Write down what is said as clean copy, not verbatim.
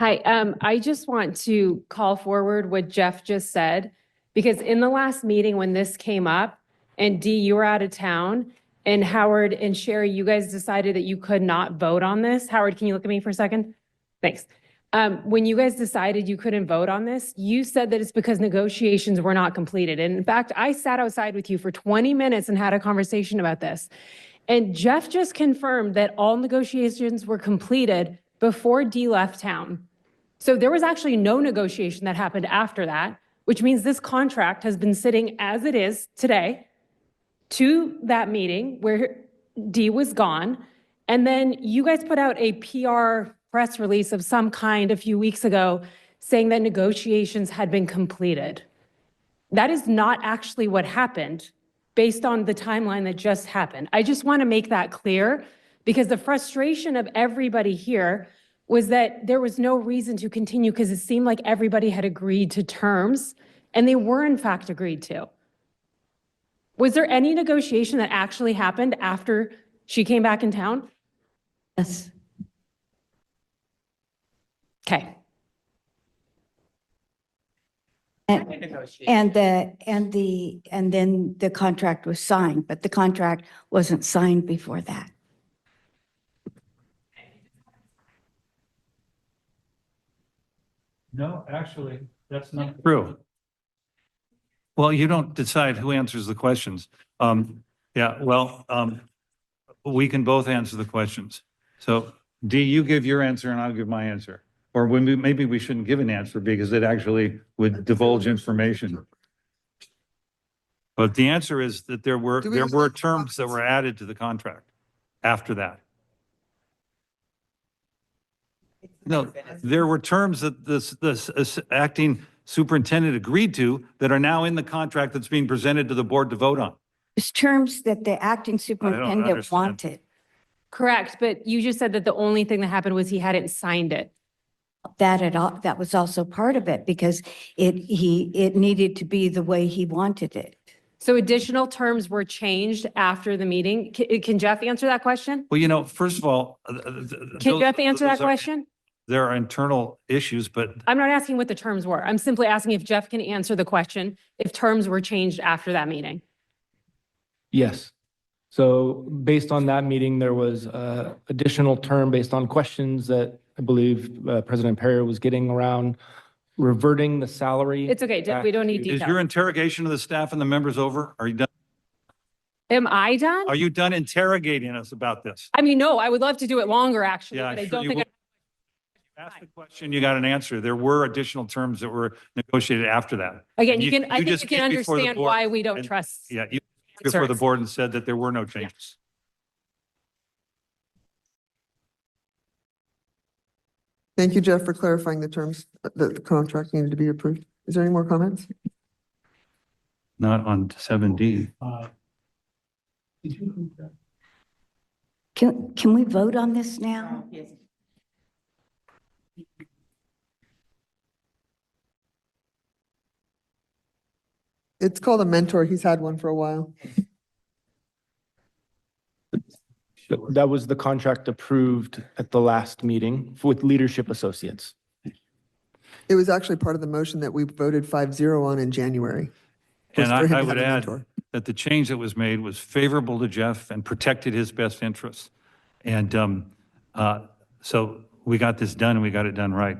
Hi, I just want to call forward what Jeff just said, because in the last meeting when this came up, and Dee, you were out of town, and Howard and Sherry, you guys decided that you could not vote on this. Howard, can you look at me for a second? Thanks. When you guys decided you couldn't vote on this, you said that it's because negotiations were not completed. And in fact, I sat outside with you for 20 minutes and had a conversation about this. And Jeff just confirmed that all negotiations were completed before Dee left town. So there was actually no negotiation that happened after that, which means this contract has been sitting as it is today to that meeting where Dee was gone. And then you guys put out a PR press release of some kind a few weeks ago saying that negotiations had been completed. That is not actually what happened based on the timeline that just happened. I just want to make that clear because the frustration of everybody here was that there was no reason to continue because it seemed like everybody had agreed to terms and they were in fact agreed to. Was there any negotiation that actually happened after she came back in town? Yes. Okay. And then the contract was signed, but the contract wasn't signed before that. No, actually, that's not true. Well, you don't decide who answers the questions. We can both answer the questions. So Dee, you give your answer and I'll give my answer. Or maybe we shouldn't give an answer because it actually would divulge information. But the answer is that there were terms that were added to the contract after that. No, there were terms that this acting superintendent agreed to that are now in the contract that's being presented to the board to vote on. It's terms that the acting superintendent wanted. Correct, but you just said that the only thing that happened was he hadn't signed it. That was also part of it because it needed to be the way he wanted it. So additional terms were changed after the meeting. Can Jeff answer that question? Well, first of all, Can Jeff answer that question? There are internal issues, but I'm not asking what the terms were. I'm simply asking if Jeff can answer the question if terms were changed after that meeting. Yes. So based on that meeting, there was additional term based on questions that I believe President Perry was getting around reverting the salary. It's okay. We don't need is details. your interrogation of the staff and the members over? Are you done? Am I done? Are you done interrogating us about this? I mean, no, I would love to do it longer actually, Yeah, but I sure don't you think will. Ask the question, you got an answer. There were additional terms that were negotiated after that. Again, And I think just you can came before the understand board why we don't and- trust. Yeah, you before the answers. board and said that there were no changes. Thank you, Jeff, for clarifying the terms that the contract needed to be approved. Is there any more comments? Not on 7D. Can we vote on this now? It's called a mentor. He's had one for a while. That was the contract approved at the last meeting with Leadership Associates. It was actually part of the motion that we voted 5-0 on in January. was And for him I to would have a add mentor. that the change that was made was favorable to Jeff and protected his best interests. And so we got this done and we got it done right.